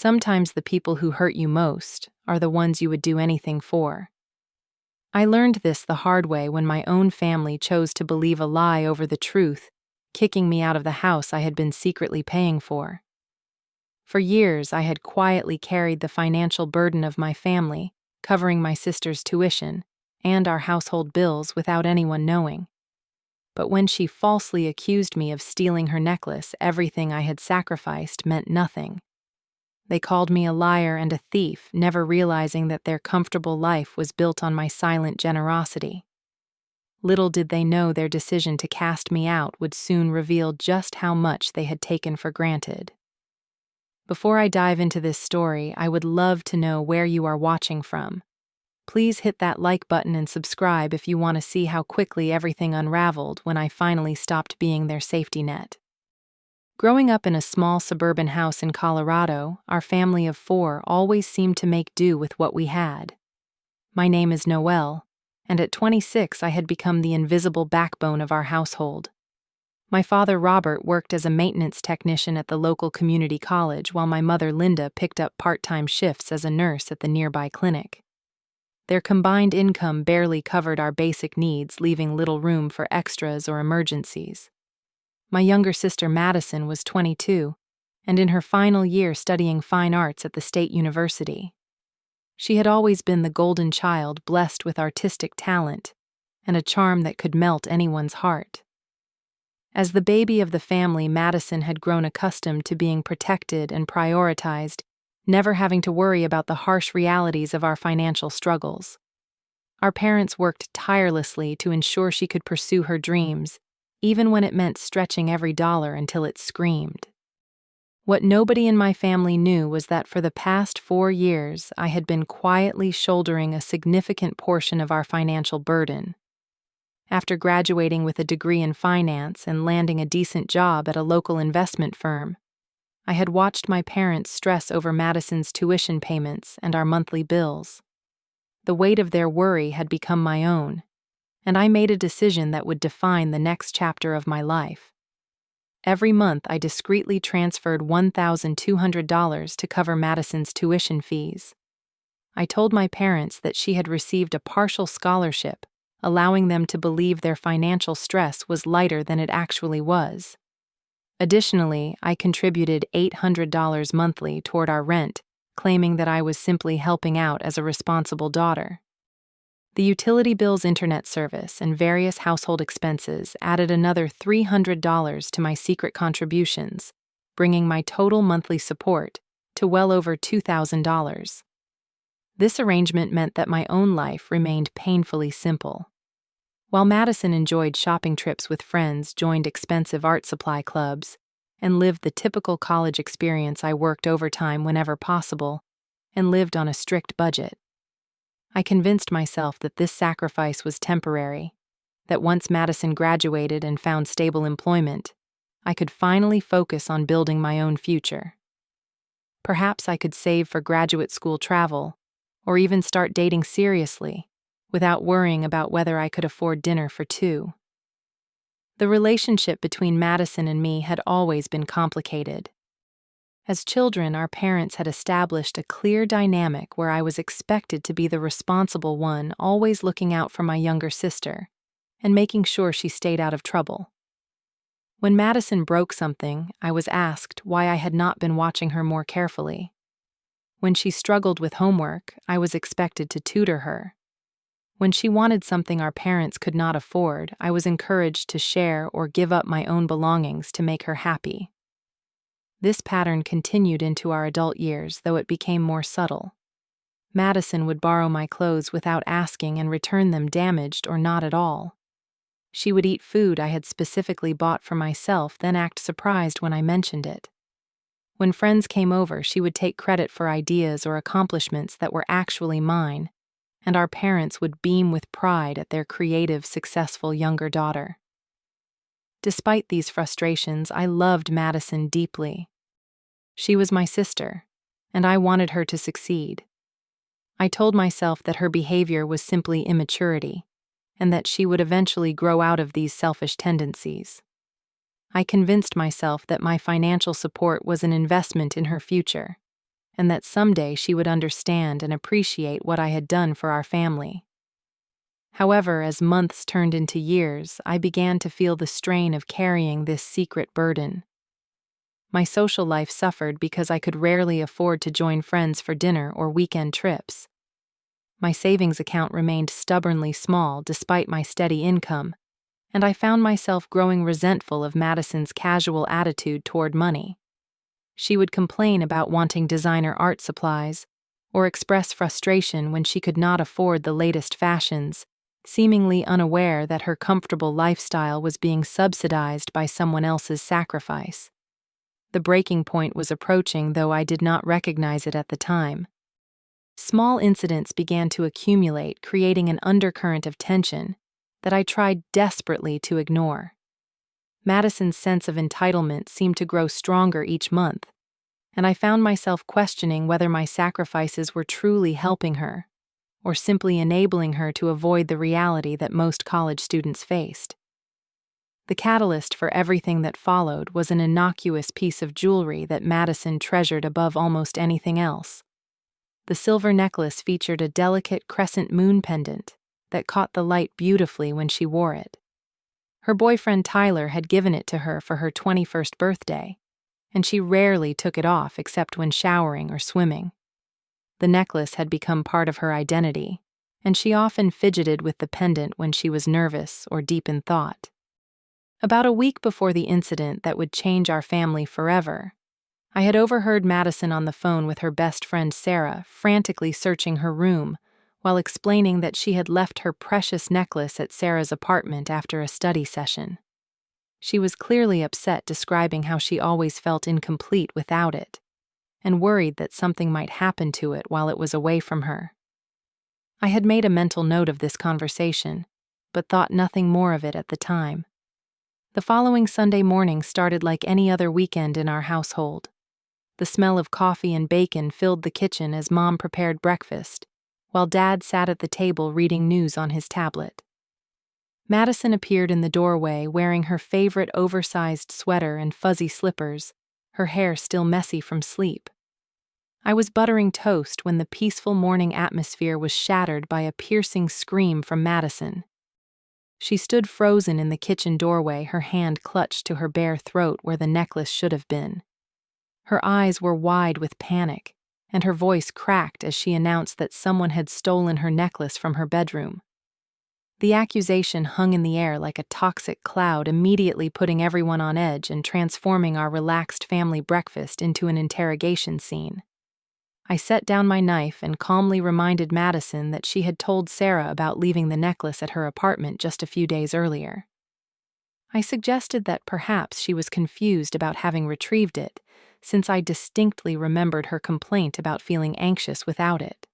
sometimes the people who hurt you most are the ones you would do anything for. I learned this the hard way when my own family chose to believe a lie over the truth, kicking me out of the house I had been secretly paying for. For years, I had quietly carried the financial burden of my family, covering my sister's tuition and our household bills without anyone knowing. But when she falsely accused me of stealing her necklace, everything I had sacrificed meant nothing. They called me a liar and a thief, never realizing that their comfortable life was built on my silent generosity. Little did they know their decision to cast me out would soon reveal just how much they had taken for granted. Before I dive into this story, I would love to know where you are watching from. Please hit that like button and subscribe if you want to see how quickly everything unraveled when I finally stopped being their safety net. Growing up in a small suburban house in Colorado, our family of 4 always seemed to make do with what we had. My name is Noelle, and at 26 I had become the invisible backbone of our household. My father Robert worked as a maintenance technician at the local community college, while my mother Linda picked up part-time shifts as a nurse at the nearby clinic. Their combined income barely covered our basic needs, leaving little room for extras or emergencies. My younger sister Madison was 22, and in her final year studying fine arts at the State University. She had always been the golden child, blessed with artistic talent and a charm that could melt anyone's heart. As the baby of the family, Madison had grown accustomed to being protected and prioritized, never having to worry about the harsh realities of our financial struggles. Our parents worked tirelessly to ensure she could pursue her dreams, even when it meant stretching every dollar until it screamed. What nobody in my family knew was that for the past 4 years, I had been quietly shouldering a significant portion of our financial burden. After graduating with a degree in finance and landing a decent job at a local investment firm, I had watched my parents stress over Madison's tuition payments and our monthly bills. The weight of their worry had become my own, and I made a decision that would define the next chapter of my life. Every month, I discreetly transferred $1,200 to cover Madison's tuition fees. I told my parents that she had received a partial scholarship, allowing them to believe their financial stress was lighter than it actually was. Additionally, I contributed $800 monthly toward our rent, claiming that I was simply helping out as a responsible daughter. The utility bills, internet service, and various household expenses added another $300 to my secret contributions, bringing my total monthly support to well over $2,000. This arrangement meant that my own life remained painfully simple. While Madison enjoyed shopping trips with friends, joined expensive art supply clubs, and lived the typical college experience, I worked overtime whenever possible and lived on a strict budget. I convinced myself that this sacrifice was temporary, that once Madison graduated and found stable employment, I could finally focus on building my own future. Perhaps I could save for graduate school travel, or even start dating seriously, without worrying about whether I could afford dinner for 2. The relationship between Madison and me had always been complicated. As children, our parents had established a clear dynamic where I was expected to be the responsible one, always looking out for my younger sister and making sure she stayed out of trouble. When Madison broke something, I was asked why I had not been watching her more carefully. When she struggled with homework, I was expected to tutor her. When she wanted something our parents could not afford, I was encouraged to share or give up my own belongings to make her happy. This pattern continued into our adult years, though it became more subtle. Madison would borrow my clothes without asking and return them damaged or not at all. She would eat food I had specifically bought for myself, then act surprised when I mentioned it. When friends came over, she would take credit for ideas or accomplishments that were actually mine, and our parents would beam with pride at their creative, successful younger daughter. Despite these frustrations, I loved Madison deeply. She was my sister, and I wanted her to succeed. I told myself that her behavior was simply immaturity, and that she would eventually grow out of these selfish tendencies. I convinced myself that my financial support was an investment in her future, and that someday she would understand and appreciate what I had done for our family. However, as months turned into years, I began to feel the strain of carrying this secret burden. My social life suffered because I could rarely afford to join friends for dinner or weekend trips. My savings account remained stubbornly small despite my steady income, and I found myself growing resentful of Madison's casual attitude toward money. She would complain about wanting designer art supplies, or express frustration when she could not afford the latest fashions, seemingly unaware that her comfortable lifestyle was being subsidized by someone else's sacrifice. The breaking point was approaching, though I did not recognize it at the time. Small incidents began to accumulate, creating an undercurrent of tension that I tried desperately to ignore. Madison's sense of entitlement seemed to grow stronger each month, and I found myself questioning whether my sacrifices were truly helping her, or simply enabling her to avoid the reality that most college students faced. The catalyst for everything that followed was an innocuous piece of jewelry that Madison treasured above almost anything else. The silver necklace featured a delicate crescent moon pendant that caught the light beautifully when she wore it. Her boyfriend Tyler had given it to her for her 21st birthday, and she rarely took it off except when showering or swimming. The necklace had become part of her identity, and she often fidgeted with the pendant when she was nervous or deep in thought. About a week before the incident that would change our family forever, I had overheard Madison on the phone with her best friend Sarah, frantically searching her room, while explaining that she had left her precious necklace at Sarah's apartment after a study session. She was clearly upset, describing how she always felt incomplete without it, and worried that something might happen to it while it was away from her. I had made a mental note of this conversation, but thought nothing more of it at the time. The following Sunday morning started like any other weekend in our household. The smell of coffee and bacon filled the kitchen as Mom prepared breakfast, while Dad sat at the table reading news on his tablet. Madison appeared in the doorway wearing her favorite oversized sweater and fuzzy slippers, her hair still messy from sleep. I was buttering toast when the peaceful morning atmosphere was shattered by a piercing scream from Madison. She stood frozen in the kitchen doorway, her hand clutched to her bare throat where the necklace should have been. Her eyes were wide with panic, and her voice cracked as she announced that someone had stolen her necklace from her bedroom. The accusation hung in the air like a toxic cloud, immediately putting everyone on edge and transforming our relaxed family breakfast into an interrogation scene. I set down my knife and calmly reminded Madison that she had told Sarah about leaving the necklace at her apartment just a few days earlier. I suggested that perhaps she was confused about having retrieved it, since I distinctly remembered her complaint about feeling anxious without it.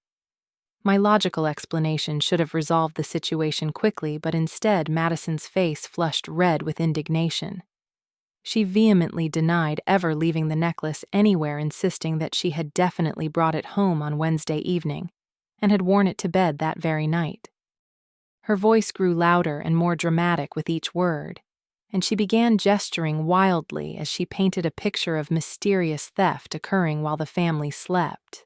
My logical explanation should have resolved the situation quickly, but instead Madison's face flushed red with indignation. She vehemently denied ever leaving the necklace anywhere, insisting that she had definitely brought it home on Wednesday evening and had worn it to bed that very night. Her voice grew louder and more dramatic with each word, and she began gesturing wildly as she painted a picture of mysterious theft occurring while the family slept.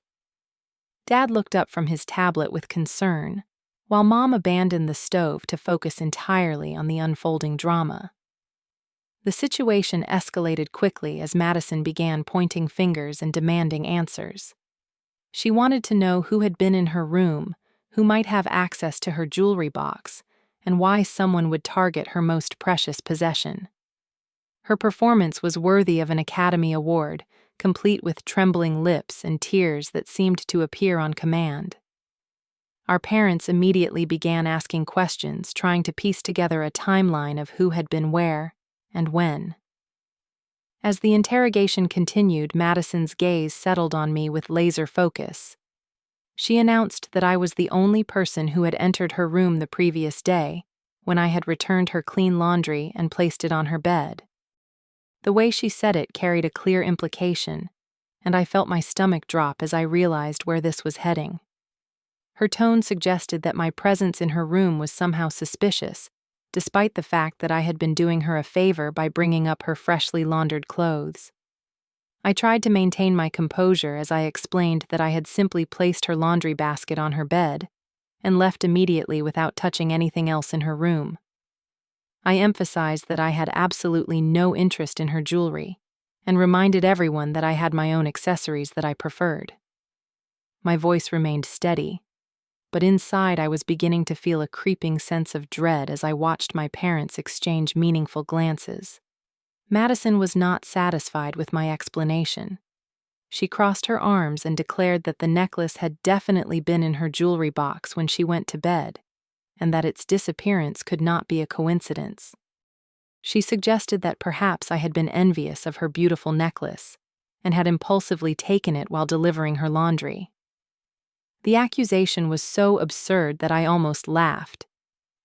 Dad looked up from his tablet with concern, while Mom abandoned the stove to focus entirely on the unfolding drama. The situation escalated quickly as Madison began pointing fingers and demanding answers. She wanted to know who had been in her room, who might have access to her jewelry box, and why someone would target her most precious possession. Her performance was worthy of an Academy Award, complete with trembling lips and tears that seemed to appear on command. Our parents immediately began asking questions, trying to piece together a timeline of who had been where and when. As the interrogation continued, Madison's gaze settled on me with laser focus. She announced that I was the only person who had entered her room the previous day, when I had returned her clean laundry and placed it on her bed. The way she said it carried a clear implication, and I felt my stomach drop as I realized where this was heading. Her tone suggested that my presence in her room was somehow suspicious, despite the fact that I had been doing her a favor by bringing up her freshly laundered clothes. I tried to maintain my composure as I explained that I had simply placed her laundry basket on her bed and left immediately without touching anything else in her room. I emphasized that I had absolutely no interest in her jewelry and reminded everyone that I had my own accessories that I preferred. My voice remained steady, but inside I was beginning to feel a creeping sense of dread as I watched my parents exchange meaningful glances. Madison was not satisfied with my explanation. She crossed her arms and declared that the necklace had definitely been in her jewelry box when she went to bed, and that its disappearance could not be a coincidence. She suggested that perhaps I had been envious of her beautiful necklace and had impulsively taken it while delivering her laundry. The accusation was so absurd that I almost laughed,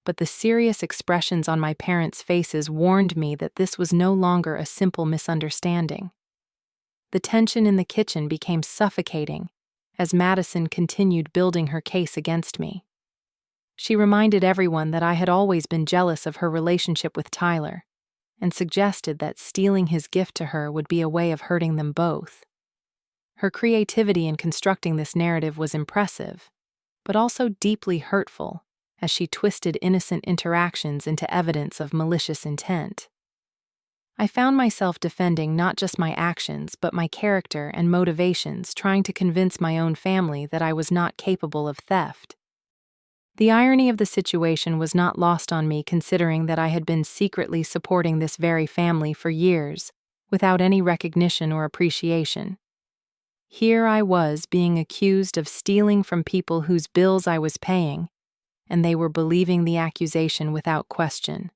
but the serious expressions on my parents' faces warned me that this was no longer a simple misunderstanding. The tension in the kitchen became suffocating as Madison continued building her case against me. She reminded everyone that I had always been jealous of her relationship with Tyler and suggested that stealing his gift to her would be a way of hurting them both. Her creativity in constructing this narrative was impressive, but also deeply hurtful, as she twisted innocent interactions into evidence of malicious intent. I found myself defending not just my actions but my character and motivations, trying to convince my own family that I was not capable of theft. The irony of the situation was not lost on me, considering that I had been secretly supporting this very family for years, without any recognition or appreciation. Here I was being accused of stealing from people whose bills I was paying, and they were believing the accusation without question.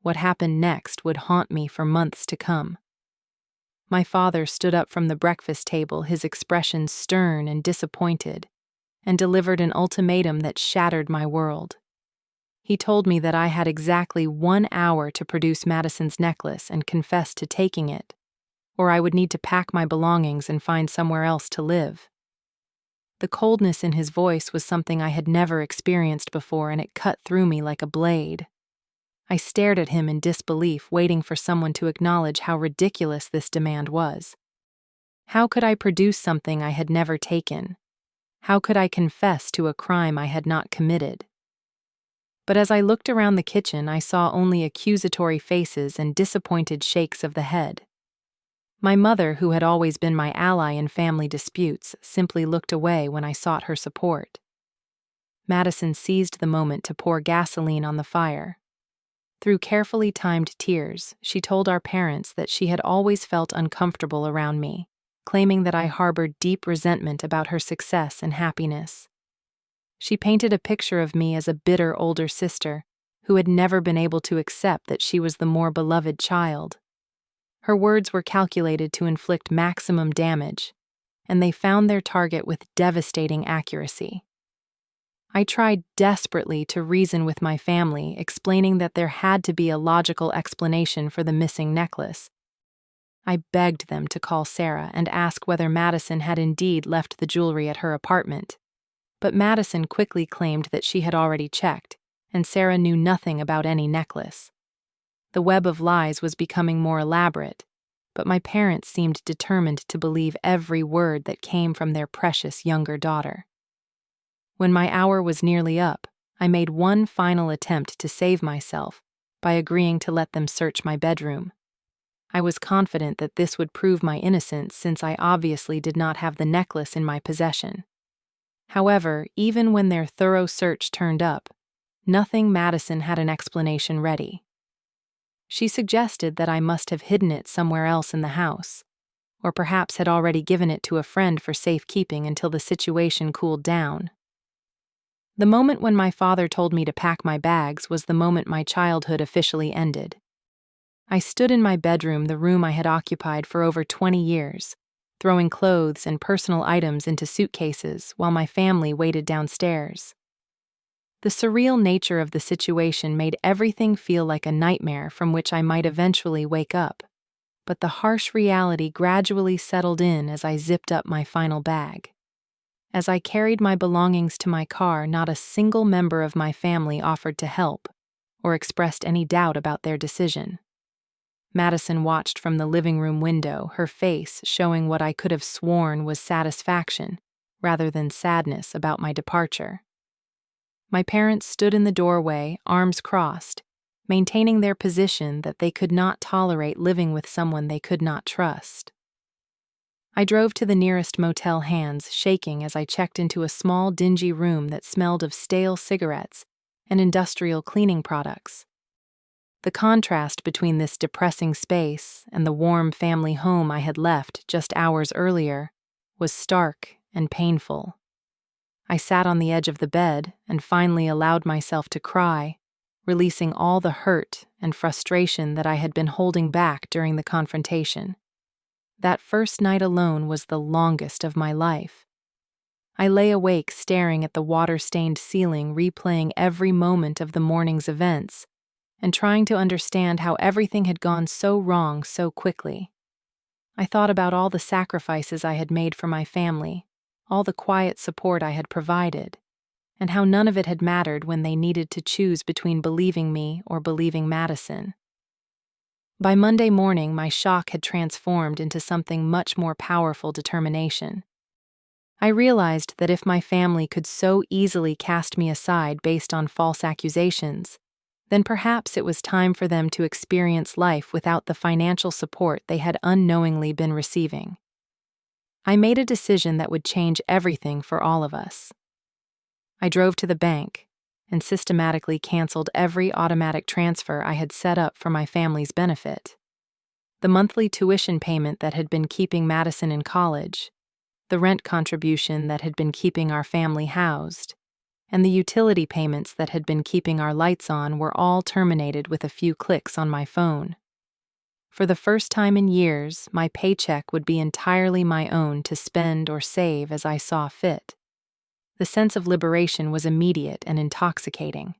What happened next would haunt me for months to come. My father stood up from the breakfast table, his expression stern and disappointed, and delivered an ultimatum that shattered my world. He told me that I had exactly 1 hour to produce Madison's necklace and confess to taking it, or I would need to pack my belongings and find somewhere else to live. The coldness in his voice was something I had never experienced before, and it cut through me like a blade. I stared at him in disbelief, waiting for someone to acknowledge how ridiculous this demand was. How could I produce something I had never taken? How could I confess to a crime I had not committed? But as I looked around the kitchen, I saw only accusatory faces and disappointed shakes of the head. My mother, who had always been my ally in family disputes, simply looked away when I sought her support. Madison seized the moment to pour gasoline on the fire. Through carefully timed tears, she told our parents that she had always felt uncomfortable around me, claiming that I harbored deep resentment about her success and happiness. She painted a picture of me as a bitter older sister who had never been able to accept that she was the more beloved child. Her words were calculated to inflict maximum damage, and they found their target with devastating accuracy. I tried desperately to reason with my family, explaining that there had to be a logical explanation for the missing necklace. I begged them to call Sarah and ask whether Madison had indeed left the jewelry at her apartment. But Madison quickly claimed that she had already checked, and Sarah knew nothing about any necklace. The web of lies was becoming more elaborate, but my parents seemed determined to believe every word that came from their precious younger daughter. When my hour was nearly up, I made one final attempt to save myself by agreeing to let them search my bedroom. I was confident that this would prove my innocence, since I obviously did not have the necklace in my possession. However, even when their thorough search turned up, nothing Madison had an explanation ready. She suggested that I must have hidden it somewhere else in the house, or perhaps had already given it to a friend for safekeeping until the situation cooled down. The moment when my father told me to pack my bags was the moment my childhood officially ended. I stood in my bedroom, the room I had occupied for over 20 years, throwing clothes and personal items into suitcases while my family waited downstairs. The surreal nature of the situation made everything feel like a nightmare from which I might eventually wake up, but the harsh reality gradually settled in as I zipped up my final bag. As I carried my belongings to my car, not a single member of my family offered to help or expressed any doubt about their decision. Madison watched from the living room window, her face showing what I could have sworn was satisfaction, rather than sadness about my departure. My parents stood in the doorway, arms crossed, maintaining their position that they could not tolerate living with someone they could not trust. I drove to the nearest motel, hands shaking as I checked into a small, dingy room that smelled of stale cigarettes and industrial cleaning products. The contrast between this depressing space and the warm family home I had left just hours earlier was stark and painful. I sat on the edge of the bed and finally allowed myself to cry, releasing all the hurt and frustration that I had been holding back during the confrontation. That first night alone was the longest of my life. I lay awake staring at the water-stained ceiling, replaying every moment of the morning's events, and trying to understand how everything had gone so wrong so quickly. I thought about all the sacrifices I had made for my family, all the quiet support I had provided, and how none of it had mattered when they needed to choose between believing me or believing Madison. By Monday morning, my shock had transformed into something much more powerful: determination. I realized that if my family could so easily cast me aside based on false accusations, then perhaps it was time for them to experience life without the financial support they had unknowingly been receiving. I made a decision that would change everything for all of us. I drove to the bank and systematically canceled every automatic transfer I had set up for my family's benefit. The monthly tuition payment that had been keeping Madison in college, the rent contribution that had been keeping our family housed, and the utility payments that had been keeping our lights on were all terminated with a few clicks on my phone. For the first time in years, my paycheck would be entirely my own to spend or save as I saw fit. The sense of liberation was immediate and intoxicating.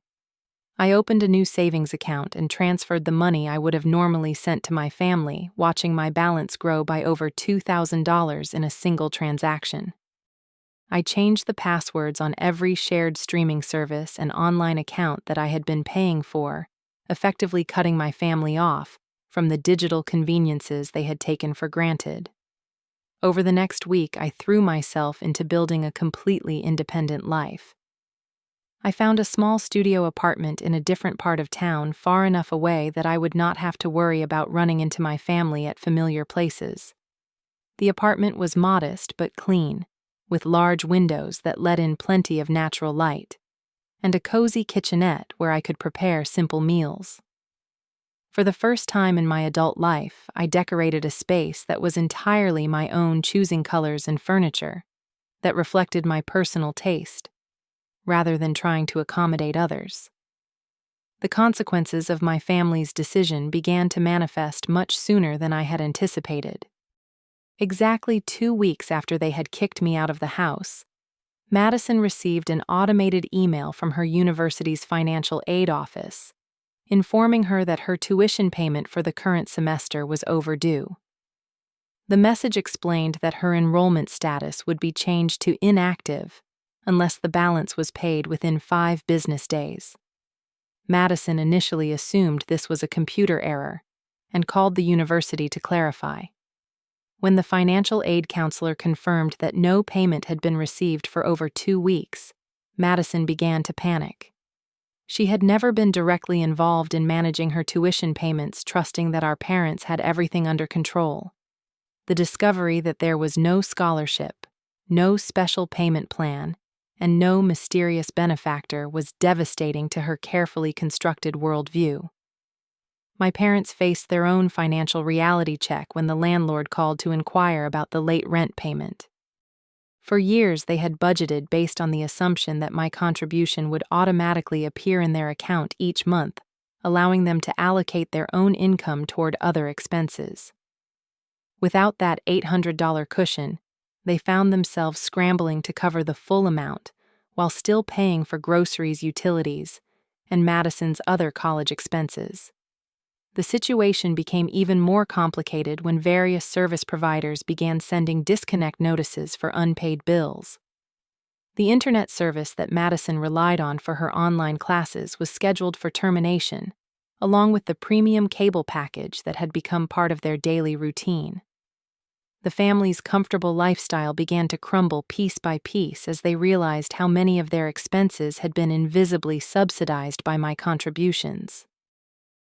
I opened a new savings account and transferred the money I would have normally sent to my family, watching my balance grow by over $2,000 in a single transaction. I changed the passwords on every shared streaming service and online account that I had been paying for, effectively cutting my family off from the digital conveniences they had taken for granted. Over the next week, I threw myself into building a completely independent life. I found a small studio apartment in a different part of town, far enough away that I would not have to worry about running into my family at familiar places. The apartment was modest but clean, with large windows that let in plenty of natural light, and a cozy kitchenette where I could prepare simple meals. For the first time in my adult life, I decorated a space that was entirely my own, choosing colors and furniture that reflected my personal taste, rather than trying to accommodate others. The consequences of my family's decision began to manifest much sooner than I had anticipated. Exactly 2 weeks after they had kicked me out of the house, Madison received an automated email from her university's financial aid office, informing her that her tuition payment for the current semester was overdue. The message explained that her enrollment status would be changed to inactive unless the balance was paid within 5 business days. Madison initially assumed this was a computer error and called the university to clarify. When the financial aid counselor confirmed that no payment had been received for over 2 weeks, Madison began to panic. She had never been directly involved in managing her tuition payments, trusting that our parents had everything under control. The discovery that there was no scholarship, no special payment plan, and no mysterious benefactor was devastating to her carefully constructed worldview. My parents faced their own financial reality check when the landlord called to inquire about the late rent payment. For years, they had budgeted based on the assumption that my contribution would automatically appear in their account each month, allowing them to allocate their own income toward other expenses. Without that $800 cushion, they found themselves scrambling to cover the full amount while still paying for groceries, utilities, and Madison's other college expenses. The situation became even more complicated when various service providers began sending disconnect notices for unpaid bills. The internet service that Madison relied on for her online classes was scheduled for termination, along with the premium cable package that had become part of their daily routine. The family's comfortable lifestyle began to crumble piece by piece as they realized how many of their expenses had been invisibly subsidized by my contributions.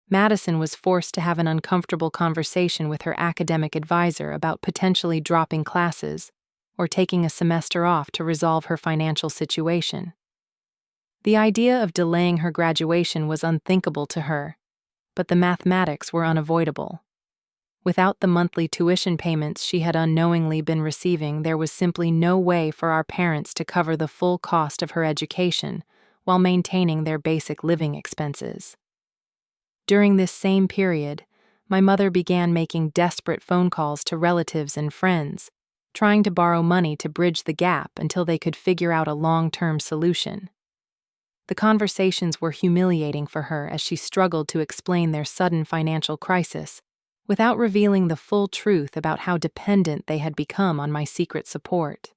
Madison was forced to have an uncomfortable conversation with her academic advisor about potentially dropping classes or taking a semester off to resolve her financial situation. The idea of delaying her graduation was unthinkable to her, but the mathematics were unavoidable. Without the monthly tuition payments she had unknowingly been receiving, there was simply no way for our parents to cover the full cost of her education while maintaining their basic living expenses. During this same period, my mother began making desperate phone calls to relatives and friends, trying to borrow money to bridge the gap until they could figure out a long-term solution. The conversations were humiliating for her as she struggled to explain their sudden financial crisis without revealing the full truth about how dependent they had become on my secret support.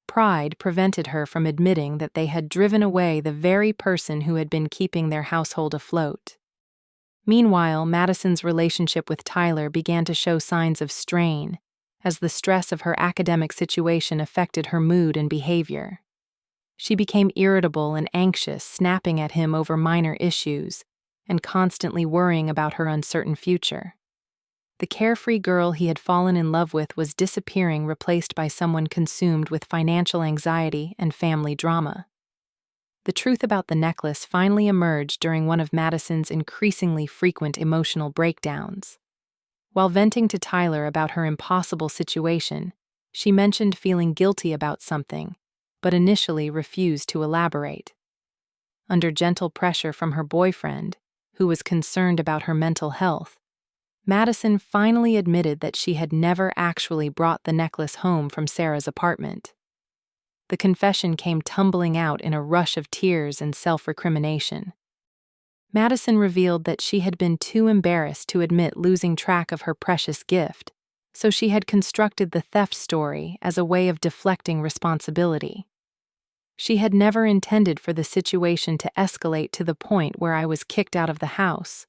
Pride prevented her from admitting that they had driven away the very person who had been keeping their household afloat. Meanwhile, Madison's relationship with Tyler began to show signs of strain as the stress of her academic situation affected her mood and behavior. She became irritable and anxious, snapping at him over minor issues and constantly worrying about her uncertain future. The carefree girl he had fallen in love with was disappearing, replaced by someone consumed with financial anxiety and family drama. The truth about the necklace finally emerged during one of Madison's increasingly frequent emotional breakdowns. While venting to Tyler about her impossible situation, she mentioned feeling guilty about something, but initially refused to elaborate. Under gentle pressure from her boyfriend, who was concerned about her mental health, Madison finally admitted that she had never actually brought the necklace home from Sarah's apartment. The confession came tumbling out in a rush of tears and self-recrimination. Madison revealed that she had been too embarrassed to admit losing track of her precious gift, so she had constructed the theft story as a way of deflecting responsibility. She had never intended for the situation to escalate to the point where I was kicked out of the house.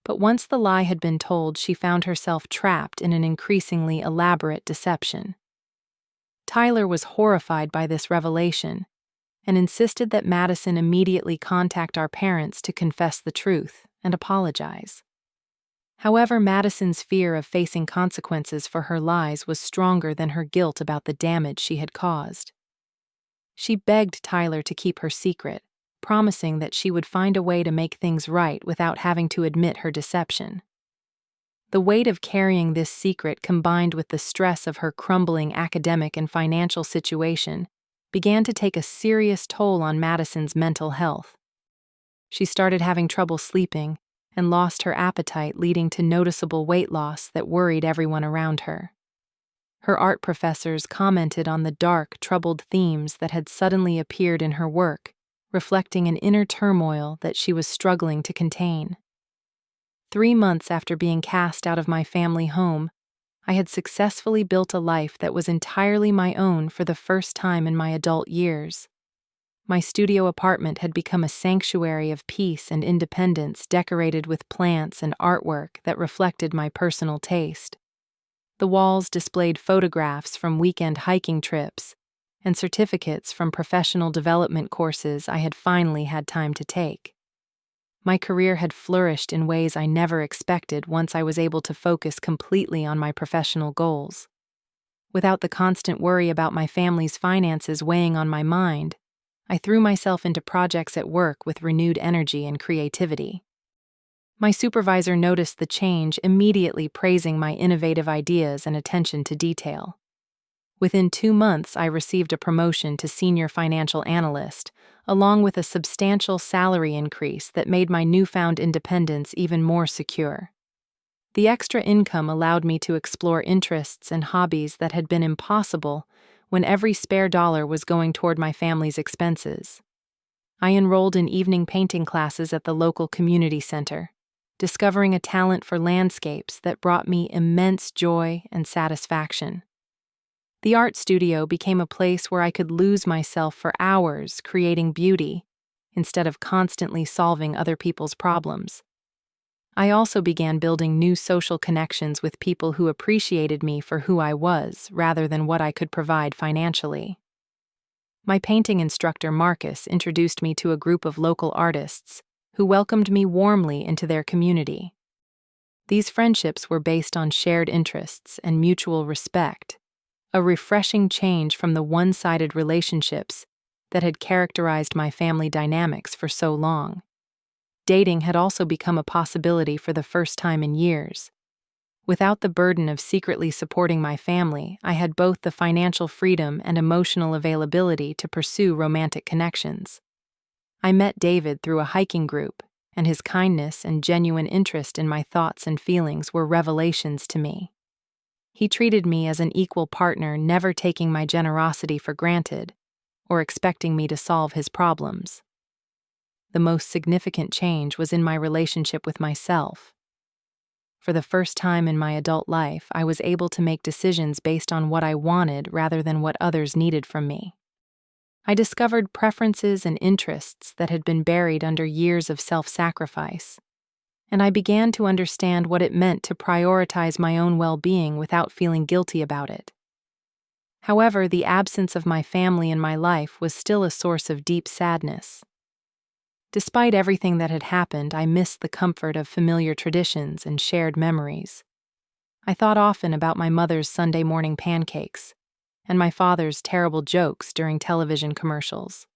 But once the lie had been told, she found herself trapped in an increasingly elaborate deception. Tyler was horrified by this revelation and insisted that Madison immediately contact our parents to confess the truth and apologize. However, Madison's fear of facing consequences for her lies was stronger than her guilt about the damage she had caused. She begged Tyler to keep her secret, promising that she would find a way to make things right without having to admit her deception. The weight of carrying this secret, combined with the stress of her crumbling academic and financial situation, began to take a serious toll on Madison's mental health. She started having trouble sleeping and lost her appetite, leading to noticeable weight loss that worried everyone around her. Her art professors commented on the dark, troubled themes that had suddenly appeared in her work, reflecting an inner turmoil that she was struggling to contain. 3 months after being cast out of my family home, I had successfully built a life that was entirely my own for the first time in my adult years. My studio apartment had become a sanctuary of peace and independence, decorated with plants and artwork that reflected my personal taste. The walls displayed photographs from weekend hiking trips and certificates from professional development courses I had finally had time to take. My career had flourished in ways I never expected once I was able to focus completely on my professional goals. Without the constant worry about my family's finances weighing on my mind, I threw myself into projects at work with renewed energy and creativity. My supervisor noticed the change, immediately praising my innovative ideas and attention to detail. Within 2 months, I received a promotion to senior financial analyst, along with a substantial salary increase that made my newfound independence even more secure. The extra income allowed me to explore interests and hobbies that had been impossible when every spare dollar was going toward my family's expenses. I enrolled in evening painting classes at the local community center, discovering a talent for landscapes that brought me immense joy and satisfaction. The art studio became a place where I could lose myself for hours creating beauty instead of constantly solving other people's problems. I also began building new social connections with people who appreciated me for who I was rather than what I could provide financially. My painting instructor Marcus introduced me to a group of local artists who welcomed me warmly into their community. These friendships were based on shared interests and mutual respect, a refreshing change from the one-sided relationships that had characterized my family dynamics for so long. Dating had also become a possibility for the first time in years. Without the burden of secretly supporting my family, I had both the financial freedom and emotional availability to pursue romantic connections. I met David through a hiking group, and his kindness and genuine interest in my thoughts and feelings were revelations to me. He treated me as an equal partner, never taking my generosity for granted or expecting me to solve his problems. The most significant change was in my relationship with myself. For the first time in my adult life, I was able to make decisions based on what I wanted rather than what others needed from me. I discovered preferences and interests that had been buried under years of self-sacrifice, and I began to understand what it meant to prioritize my own well-being without feeling guilty about it. However, the absence of my family in my life was still a source of deep sadness. Despite everything that had happened, I missed the comfort of familiar traditions and shared memories. I thought often about my mother's Sunday morning pancakes and my father's terrible jokes during television commercials.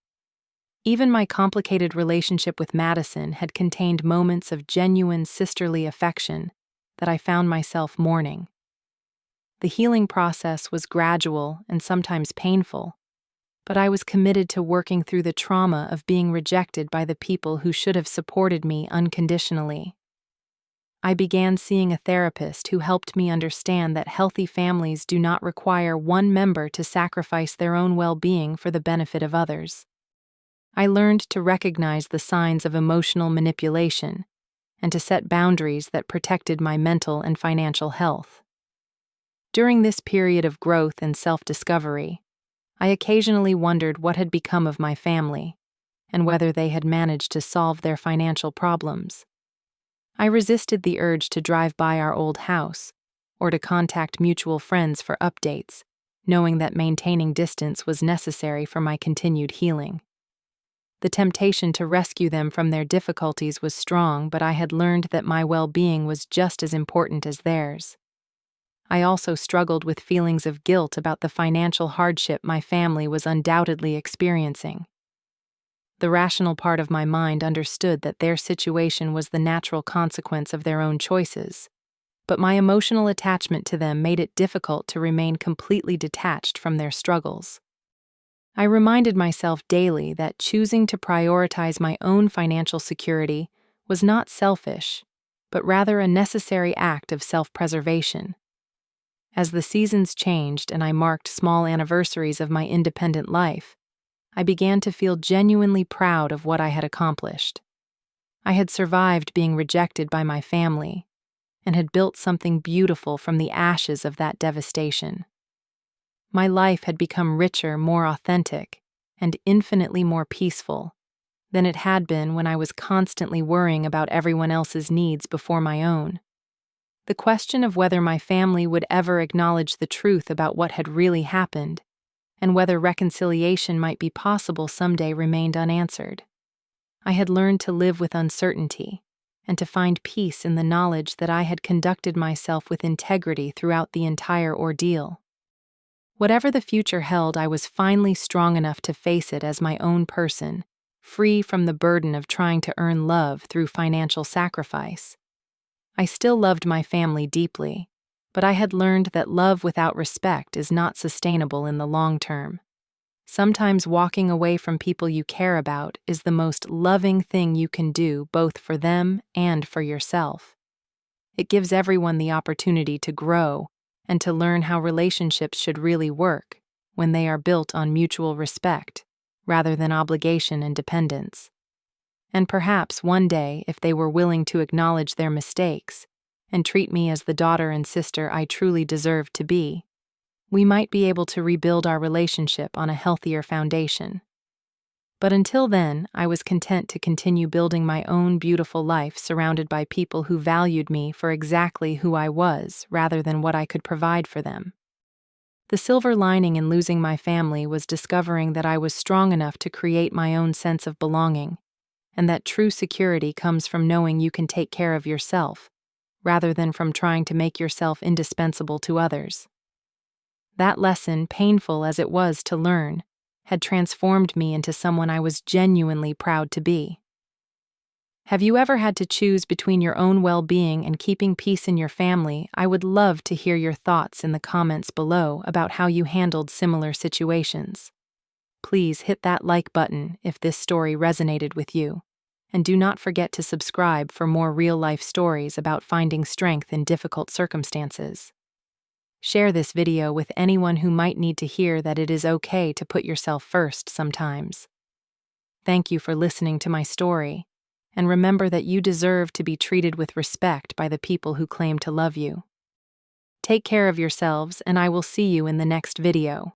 Even my complicated relationship with Madison had contained moments of genuine sisterly affection that I found myself mourning. The healing process was gradual and sometimes painful, but I was committed to working through the trauma of being rejected by the people who should have supported me unconditionally. I began seeing a therapist who helped me understand that healthy families do not require one member to sacrifice their own well-being for the benefit of others. I learned to recognize the signs of emotional manipulation and to set boundaries that protected my mental and financial health. During this period of growth and self-discovery, I occasionally wondered what had become of my family and whether they had managed to solve their financial problems. I resisted the urge to drive by our old house or to contact mutual friends for updates, knowing that maintaining distance was necessary for my continued healing. The temptation to rescue them from their difficulties was strong, but I had learned that my well-being was just as important as theirs. I also struggled with feelings of guilt about the financial hardship my family was undoubtedly experiencing. The rational part of my mind understood that their situation was the natural consequence of their own choices, but my emotional attachment to them made it difficult to remain completely detached from their struggles. I reminded myself daily that choosing to prioritize my own financial security was not selfish, but rather a necessary act of self-preservation. As the seasons changed and I marked small anniversaries of my independent life, I began to feel genuinely proud of what I had accomplished. I had survived being rejected by my family and had built something beautiful from the ashes of that devastation. My life had become richer, more authentic, and infinitely more peaceful than it had been when I was constantly worrying about everyone else's needs before my own. The question of whether my family would ever acknowledge the truth about what had really happened, and whether reconciliation might be possible someday, remained unanswered. I had learned to live with uncertainty, and to find peace in the knowledge that I had conducted myself with integrity throughout the entire ordeal. Whatever the future held, I was finally strong enough to face it as my own person, free from the burden of trying to earn love through financial sacrifice. I still loved my family deeply, but I had learned that love without respect is not sustainable in the long term. Sometimes walking away from people you care about is the most loving thing you can do, both for them and for yourself. It gives everyone the opportunity to grow and to learn how relationships should really work when they are built on mutual respect, rather than obligation and dependence. And perhaps one day, if they were willing to acknowledge their mistakes and treat me as the daughter and sister I truly deserved to be, we might be able to rebuild our relationship on a healthier foundation. But until then, I was content to continue building my own beautiful life surrounded by people who valued me for exactly who I was rather than what I could provide for them. The silver lining in losing my family was discovering that I was strong enough to create my own sense of belonging, and that true security comes from knowing you can take care of yourself, rather than from trying to make yourself indispensable to others. That lesson, painful as it was to learn, had transformed me into someone I was genuinely proud to be. Have you ever had to choose between your own well-being and keeping peace in your family? I would love to hear your thoughts in the comments below about how you handled similar situations. Please hit that like button if this story resonated with you, and do not forget to subscribe for more real-life stories about finding strength in difficult circumstances. Share this video with anyone who might need to hear that it is okay to put yourself first sometimes. Thank you for listening to my story, and remember that you deserve to be treated with respect by the people who claim to love you. Take care of yourselves, and I will see you in the next video.